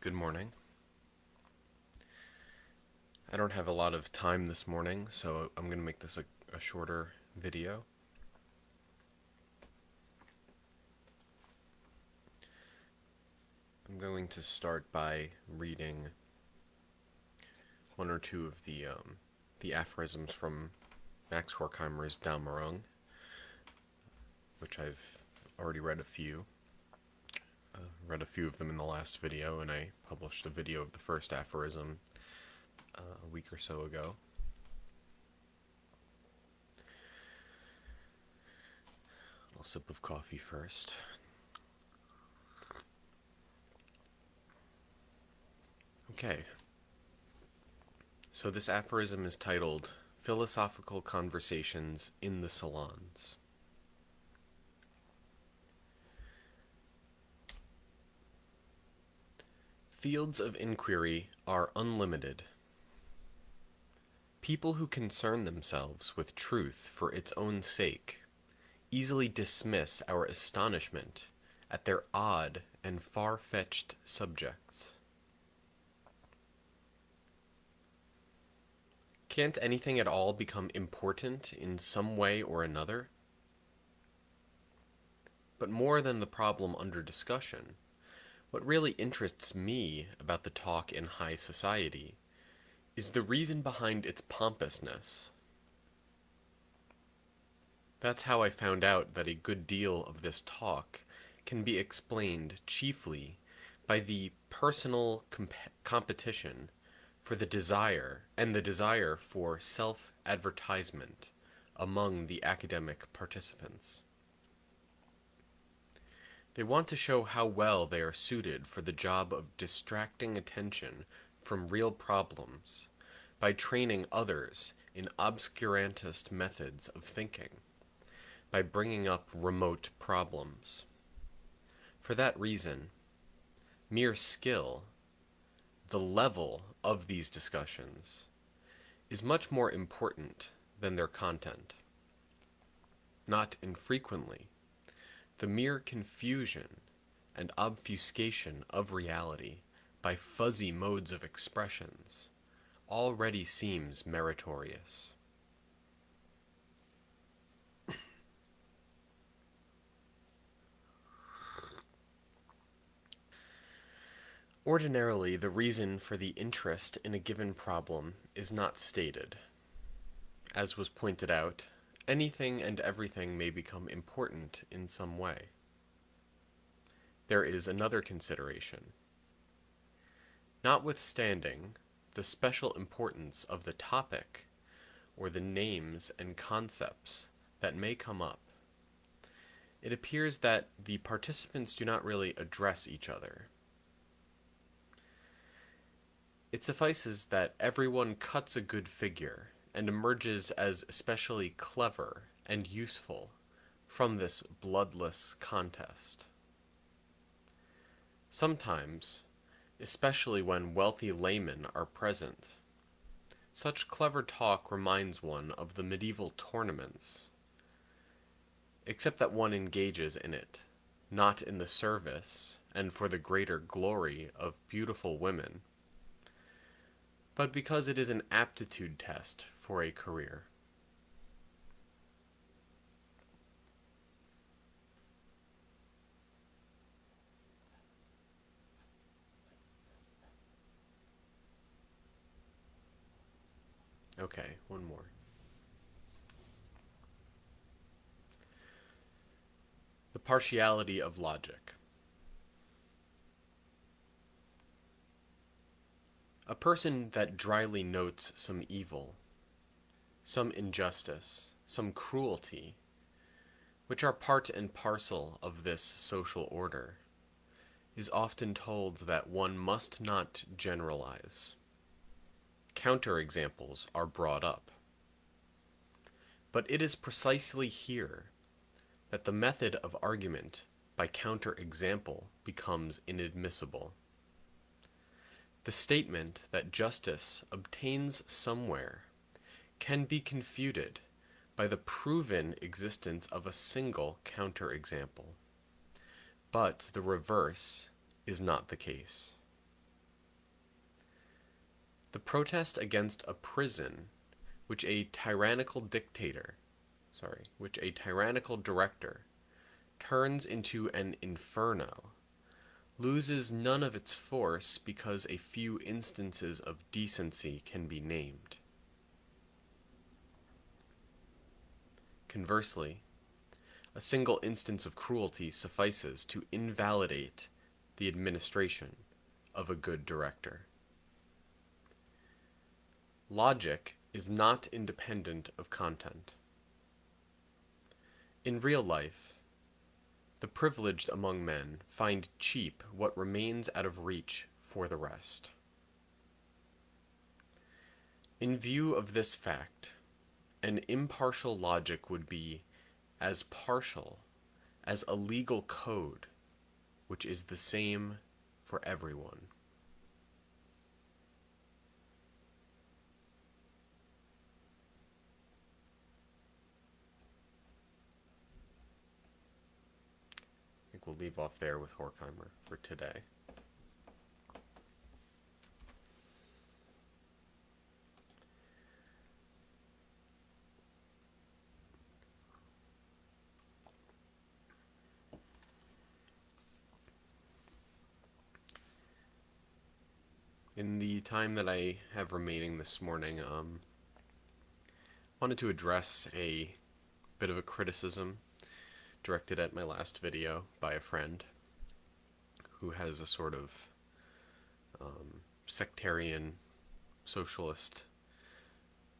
Good morning. I don't have a lot of time this morning, so I'm going to make this a shorter video. I'm going to start by reading one or two of the aphorisms from Max Horkheimer's Dammerung, which I've already read a few. Read a few of them in the last video, and I published a video of the first aphorism a week or so ago. A little sip of coffee first. Okay. So this aphorism is titled Philosophical Conversations in the Salons. Fields of inquiry are unlimited. People who concern themselves with truth for its own sake easily dismiss our astonishment at their odd and far-fetched subjects. Can't anything at all become important in some way or another? But more than the problem under discussion, what really interests me about the talk in high society is the reason behind its pompousness. That's how I found out that a good deal of this talk can be explained chiefly by the personal competition for the desire for self-advertisement among the academic participants. They want to show how well they are suited for the job of distracting attention from real problems by training others in obscurantist methods of thinking, by bringing up remote problems. For that reason, mere skill, the level of these discussions, is much more important than their content. Not infrequently, the mere confusion and obfuscation of reality by fuzzy modes of expressions already seems meritorious. Ordinarily, the reason for the interest in a given problem is not stated. As was pointed out, anything and everything may become important in some way. There is another consideration. Notwithstanding the special importance of the topic or the names and concepts that may come up, it appears that the participants do not really address each other. It suffices that everyone cuts a good figure and emerges as especially clever and useful from this bloodless contest. Sometimes, especially when wealthy laymen are present, such clever talk reminds one of the medieval tournaments, except that one engages in it, not in the service and for the greater glory of beautiful women, but because it is an aptitude test for a career. Okay, one more. The partiality of logic. A person that dryly notes some evil, some injustice, some cruelty, which are part and parcel of this social order, is often told that one must not generalize. Counterexamples are brought up. But it is precisely here that the method of argument by counterexample becomes inadmissible. The statement that justice obtains somewhere can be confuted by the proven existence of a single counterexample. But the reverse is not the case. The protest against a prison which a tyrannical dictator, which a tyrannical director turns into an inferno, loses none of its force because a few instances of decency can be named. Conversely, a single instance of cruelty suffices to invalidate the administration of a good director. Logic is not independent of content. In real life, the privileged among men find cheap what remains out of reach for the rest. In view of this fact, an impartial logic would be as partial as a legal code which is the same for everyone. I think we'll leave off there with Horkheimer for today. In the time that I have remaining this morning, wanted to address a bit of a criticism directed at my last video by a friend who has a sort of sectarian socialist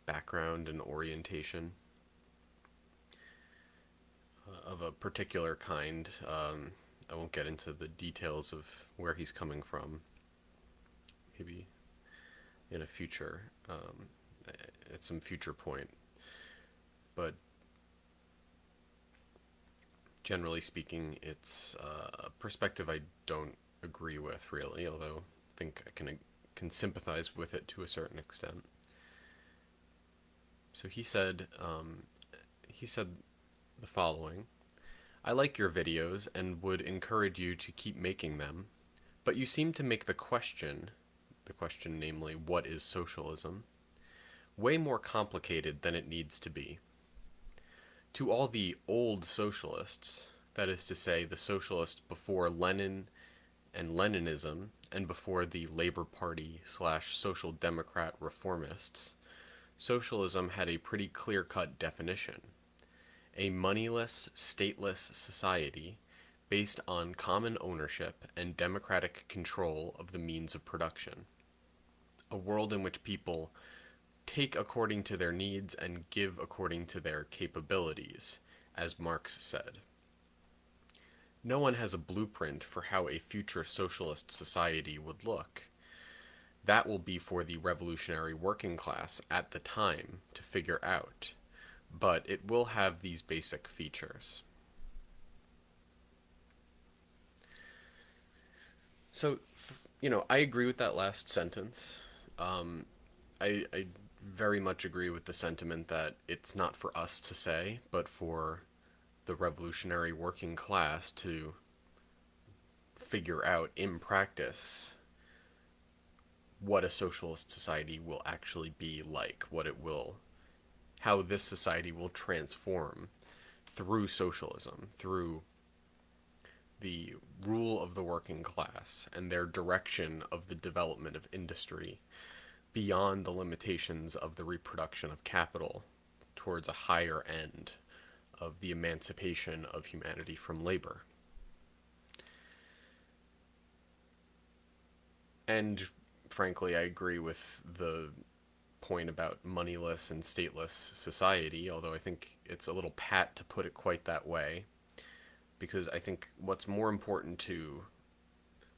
background and orientation of a particular kind. I won't get into the details of where he's coming from. Maybe in a future, at some future point. But generally speaking, it's a perspective I don't agree with, really, although I think I can sympathize with it to a certain extent. So he said the following: I like your videos and would encourage you to keep making them, but you seem to make the question namely, what is socialism, way more complicated than it needs to be. To all the old socialists, that is to say, the socialists before Lenin and Leninism, and before the Labor Party / Social Democrat reformists, socialism had a pretty clear-cut definition: a moneyless, stateless society based on common ownership and democratic control of the means of production. A world in which people take according to their needs and give according to their capabilities, as Marx said. No one has a blueprint for how a future socialist society would look. That will be for the revolutionary working class at the time to figure out, but it will have these basic features. So, I agree with that last sentence. I very much agree with the sentiment that it's not for us to say, but for the revolutionary working class to figure out in practice what a socialist society will actually be like, how this society will transform through socialism, through the rule of the working class and their direction of the development of industry beyond the limitations of the reproduction of capital towards a higher end of the emancipation of humanity from labor. And frankly, I agree with the point about moneyless and stateless society, although I think it's a little pat to put it quite that way, because I think what's more important to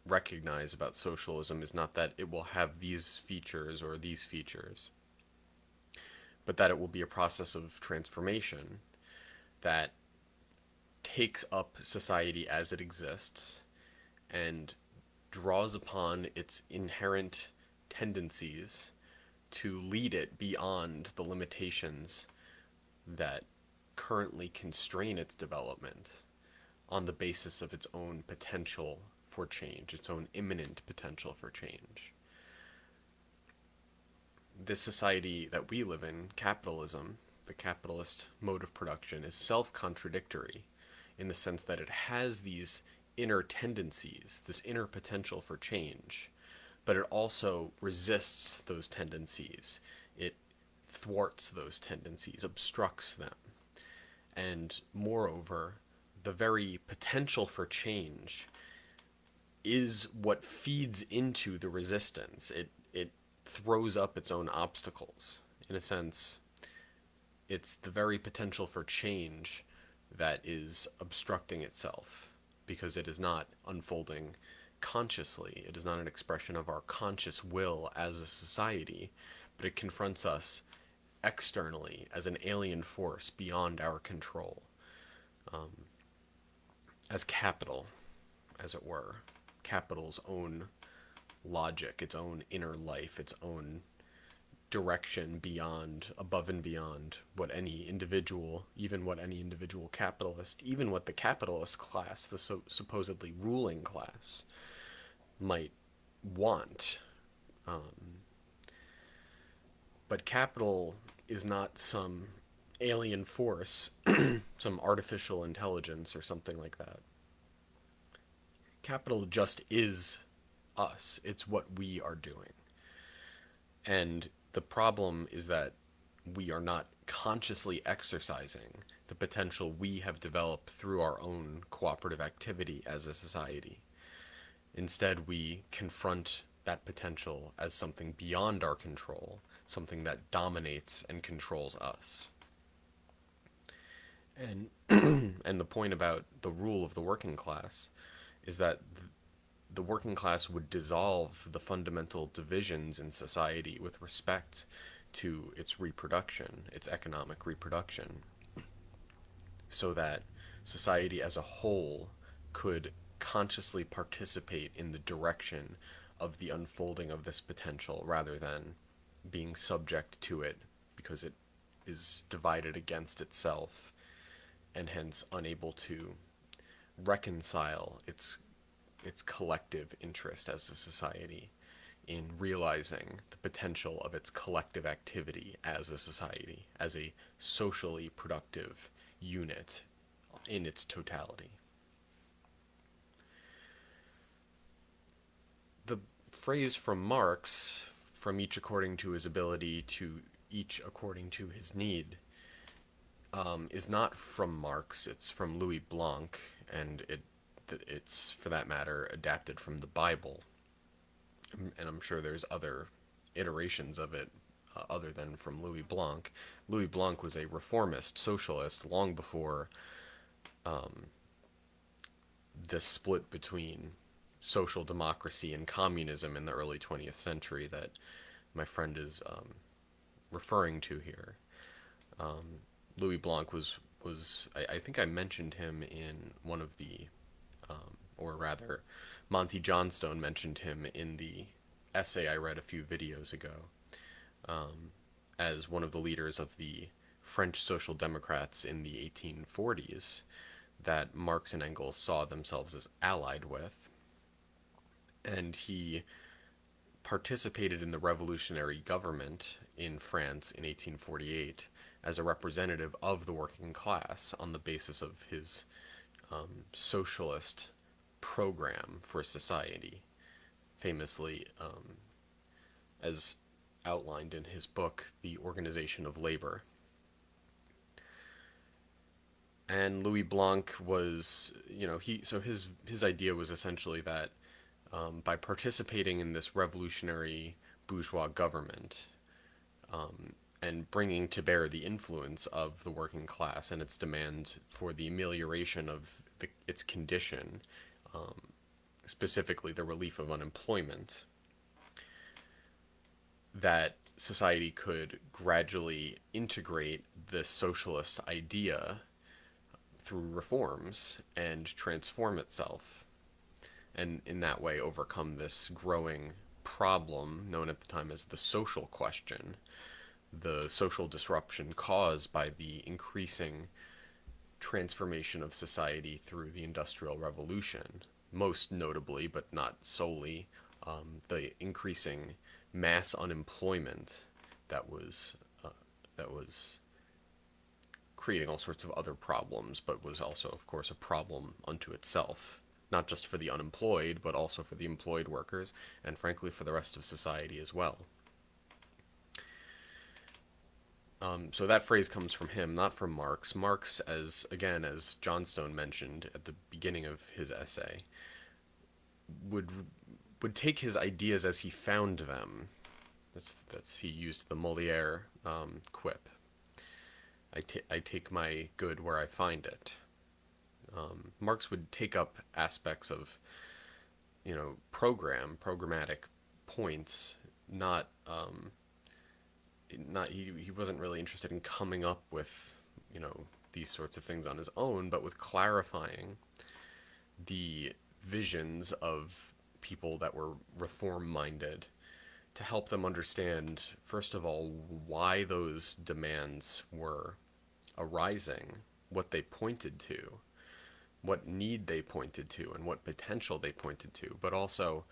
recognize about socialism is not that it will have these features or these features, but that it will be a process of transformation that takes up society as it exists and draws upon its inherent tendencies to lead it beyond the limitations that currently constrain its development on the basis of its own potential for change, its own imminent potential for change. this society that we live in, capitalism, the capitalist mode of production, is self-contradictory in the sense that it has these inner tendencies, this inner potential for change, but it also resists those tendencies. It thwarts those tendencies, obstructs them. And moreover, the very potential for change is what feeds into the resistance. It throws up its own obstacles. In a sense, it's the very potential for change that is obstructing itself because it is not unfolding consciously. It is not an expression of our conscious will as a society, but it confronts us externally as an alien force beyond our control, as capital, as it were. Capital's own logic, its own inner life, its own direction beyond, above and beyond what any individual, even what any individual capitalist, even what the capitalist class, the supposedly ruling class, might want. But capital is not some alien force, some artificial intelligence or something like that. Capital just is us. It's what we are doing. And the problem is that we are not consciously exercising the potential we have developed through our own cooperative activity as a society. Instead, we confront that potential as something beyond our control, something that dominates and controls us. And and the point about the rule of the working class is that the working class would dissolve the fundamental divisions in society with respect to its reproduction, its economic reproduction, so that society as a whole could consciously participate in the direction of the unfolding of this potential rather than being subject to it because it is divided against itself and hence unable to reconcile its collective interest as a society in realizing the potential of its collective activity as a society, as a socially productive unit in its totality. The phrase from Marx, from each according to his ability to each according to his need, is not from Marx. It's from Louis Blanc, and it's, for that matter, adapted from the Bible. And I'm sure there's other iterations of it other than from Louis Blanc. Louis Blanc was a reformist socialist long before the split between social democracy and communism in the early 20th century that my friend is referring to here. Louis Blanc was I think I mentioned him in one of the, or rather, Monty Johnstone mentioned him in the essay I read a few videos ago, as one of the leaders of the French Social Democrats in the 1840s that Marx and Engels saw themselves as allied with. And he participated in the revolutionary government in France in 1848 as a representative of the working class on the basis of his socialist program for society, famously as outlined in his book, The Organization of Labor. And Louis Blanc was, his idea was essentially that by participating in this revolutionary bourgeois government and bringing to bear the influence of the working class and its demand for the amelioration of its condition, specifically the relief of unemployment, that society could gradually integrate this socialist idea through reforms and transform itself, and in that way overcome this growing problem known at the time as the social question, the social disruption caused by the increasing transformation of society through the Industrial Revolution, most notably, but not solely, the increasing mass unemployment that was uh, that was creating all sorts of other problems, but was also, of course, a problem unto itself, not just for the unemployed, but also for the employed workers, and frankly for the rest of society as well. So that phrase comes from him, not from Marx. Marx, as again, as Johnstone mentioned at the beginning of his essay, would would take his ideas as he found them. That's he used the Molière quip. I take my good where I find it. Marx would take up aspects of, programmatic points, not not he wasn't really interested in coming up with, these sorts of things on his own, but with clarifying the visions of people that were reform minded to help them understand, first of all, why those demands were arising, what they pointed to, what need they pointed to, and what potential they pointed to, but also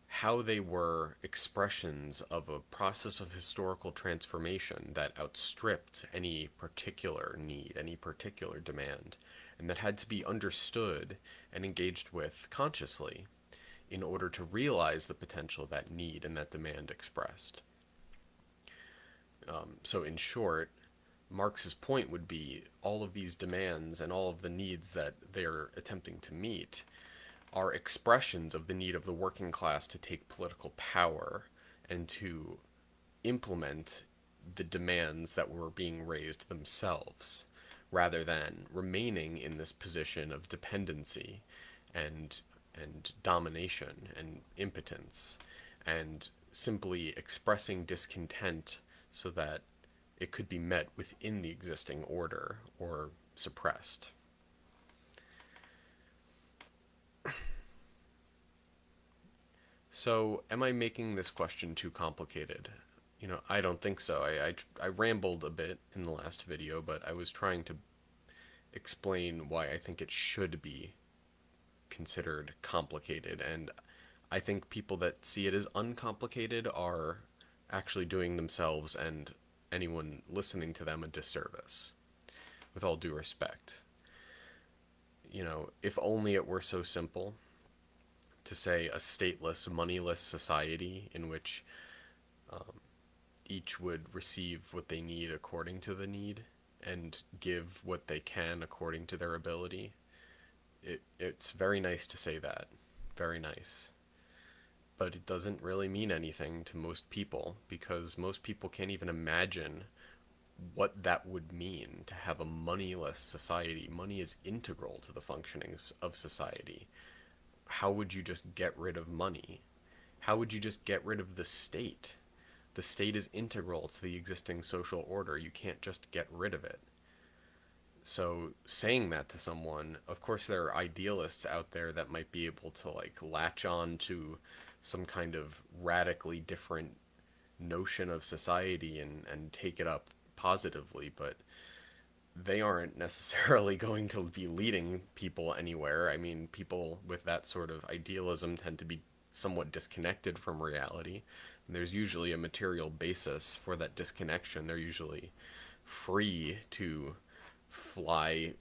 how they were expressions of a process of historical transformation that outstripped any particular need, any particular demand, and that had to be understood and engaged with consciously in order to realize the potential that need and that demand expressed. So, in short, Marx's point would be all of these demands and all of the needs that they're attempting to meet are expressions of the need of the working class to take political power and to implement the demands that were being raised themselves, rather than remaining in this position of dependency and domination and impotence, and simply expressing discontent so that it could be met within the existing order or suppressed. So, am I making this question too complicated? I don't think so. I rambled a bit in the last video, but I was trying to explain why I think it should be considered complicated, and I think people that see it as uncomplicated are actually doing themselves and anyone listening to them a disservice, with all due respect. If only it were so simple to say a stateless, moneyless society in which each would receive what they need according to the need and give what they can according to their ability. It's very nice to say that. Very nice. But it doesn't really mean anything to most people, because most people can't even imagine what that would mean to have a moneyless society. Money is integral to the functioning of society. How would you just get rid of money? How would you just get rid of the state? The state is integral to the existing social order. You can't just get rid of it. So saying that to someone, of course there are idealists out there that might be able to latch on to some kind of radically different notion of society and take it up positively, but they aren't necessarily going to be leading people anywhere. I mean, people with that sort of idealism tend to be somewhat disconnected from reality. There's usually a material basis for that disconnection. They're usually free to fly,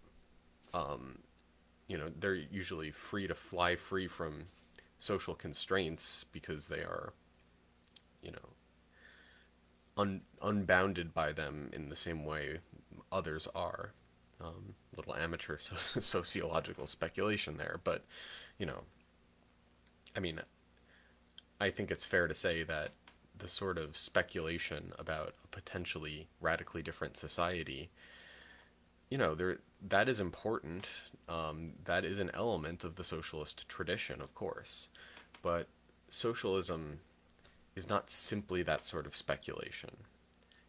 they're usually free to fly free from social constraints because they are, you know, unbounded by them in the same way others are. Little amateur sociological speculation there, but, you know, I mean, I think it's fair to say that the sort of speculation about a potentially radically different society, that is important. That is an element of the socialist tradition, of course, but socialism is not simply that sort of speculation.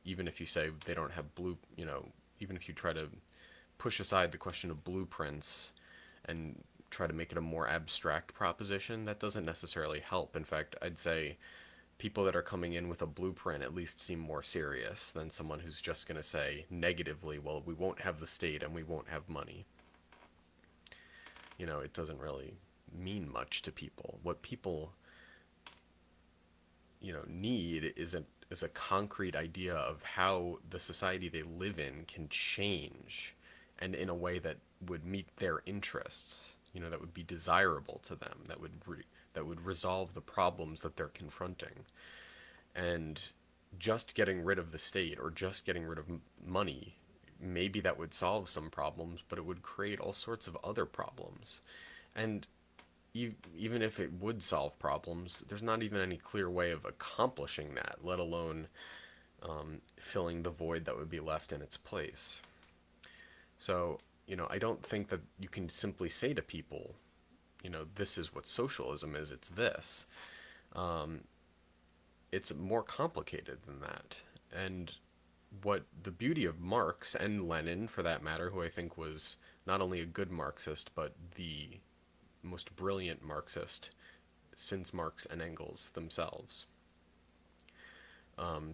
Even if you say they don't have even if you try to push aside the question of blueprints and try to make it a more abstract proposition, that doesn't necessarily help. In fact, I'd say people that are coming in with a blueprint at least seem more serious than someone who's just going to say negatively, well, we won't have the state and we won't have money. It doesn't really mean much to people. What people need is as a concrete idea of how the society they live in can change, and in a way that would meet their interests, that would be desirable to them, that would resolve the problems that they're confronting. And just getting rid of the state or just getting rid of money, maybe that would solve some problems, but it would create all sorts of other problems. And even if it would solve problems, there's not even any clear way of accomplishing that, let alone filling the void that would be left in its place. So, I don't think that you can simply say to people, this is what socialism is, it's this. Um, it's more complicated than that. And what the beauty of Marx and Lenin, for that matter, who I think was not only a good Marxist, but the most brilliant Marxist since Marx and Engels themselves,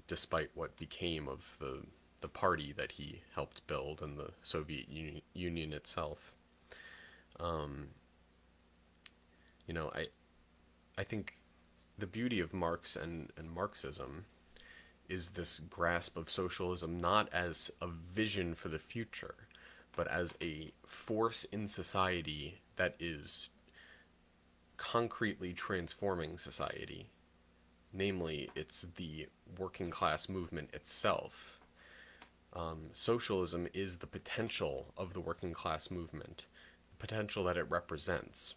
despite what became of the party that he helped build and the Soviet Union itself. Um, I think the beauty of Marx and Marxism is this grasp of socialism not as a vision for the future, but as a force in society that is concretely transforming society. Namely, it's the working class movement itself. Socialism is the potential of the working class movement, the potential that it represents.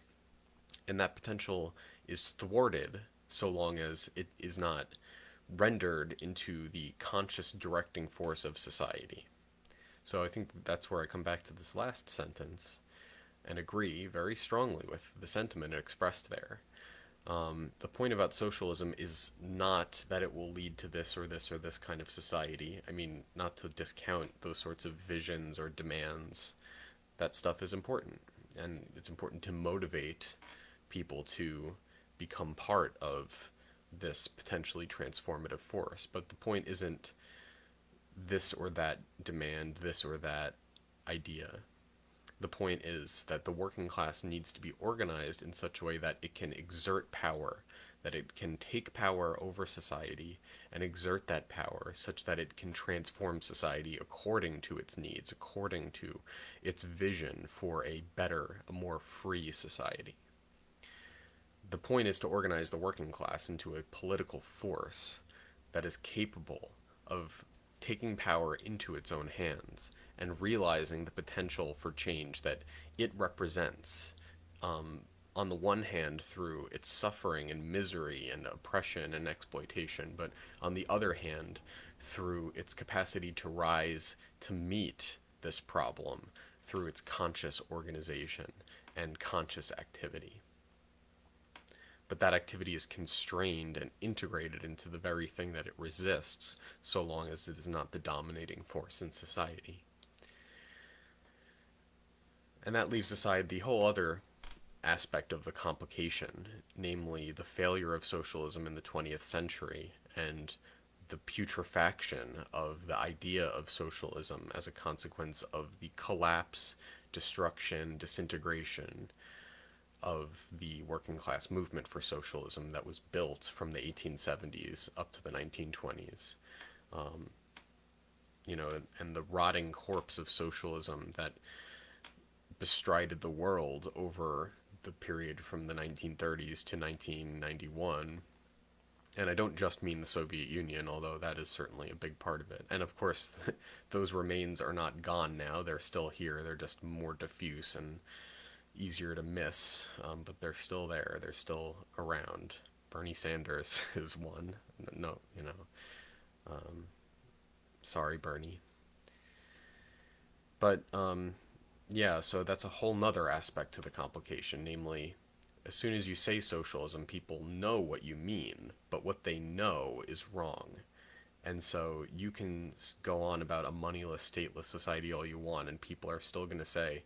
And that potential is thwarted so long as it is not rendered into the conscious directing force of society. So I think that's where I come back to this last sentence and agree very strongly with the sentiment expressed there. The point about socialism is not that it will lead to this or this or this kind of society. I mean, not to discount those sorts of visions or demands. That stuff is important, and it's important to motivate people to become part of this potentially transformative force. But the point isn't this or that demand, this or that idea. The point is that the working class needs to be organized in such a way that it can exert power, that it can take power over society and exert that power such that it can transform society according to its needs, according to its vision for a better, a more free society. The point is to organize the working class into a political force that is capable of taking power into its own hands and realizing the potential for change that it represents, on the one hand through its suffering and misery and oppression and exploitation, but on the other hand through its capacity to rise to meet this problem through its conscious organization and conscious activity. But that activity is constrained and integrated into the very thing that it resists, so long as it is not the dominating force in society. And that leaves aside the whole other aspect of the complication, namely the failure of socialism in the 20th century and the putrefaction of the idea of socialism as a consequence of the collapse, destruction, disintegration of the working class movement for socialism that was built from the 1870s up to the 1920s. And the rotting corpse of socialism that bestrided the world over the period from the 1930s to 1991. And I don't just mean the Soviet Union, although that is certainly a big part of it. And of course, those remains are not gone now. They're still here. They're just more diffuse and easier to miss, but they're still there. They're still around. Bernie Sanders is one. No, sorry, Bernie. But yeah, so that's a whole nother aspect to the complication, namely, as soon as you say socialism, people know what you mean, but what they know is wrong. And so you can go on about a moneyless, stateless society all you want, and people are still going to say,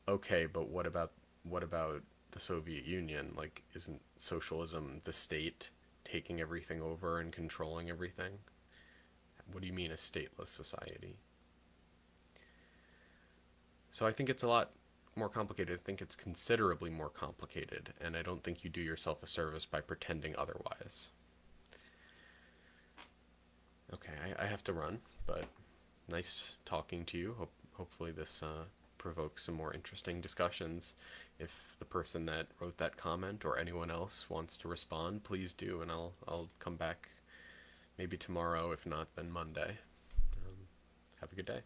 okay, but what about the Soviet Union? Like, isn't socialism the state taking everything over and controlling everything? What do you mean a stateless society? So I think it's a lot more complicated. I think it's considerably more complicated, and I don't think you do yourself a service by pretending otherwise. Okay, I have to run, but nice talking to you. Hopefully, this provokes some more interesting discussions. If the person that wrote that comment or anyone else wants to respond, please do, and I'll come back maybe tomorrow. If not, then Monday. Have a good day.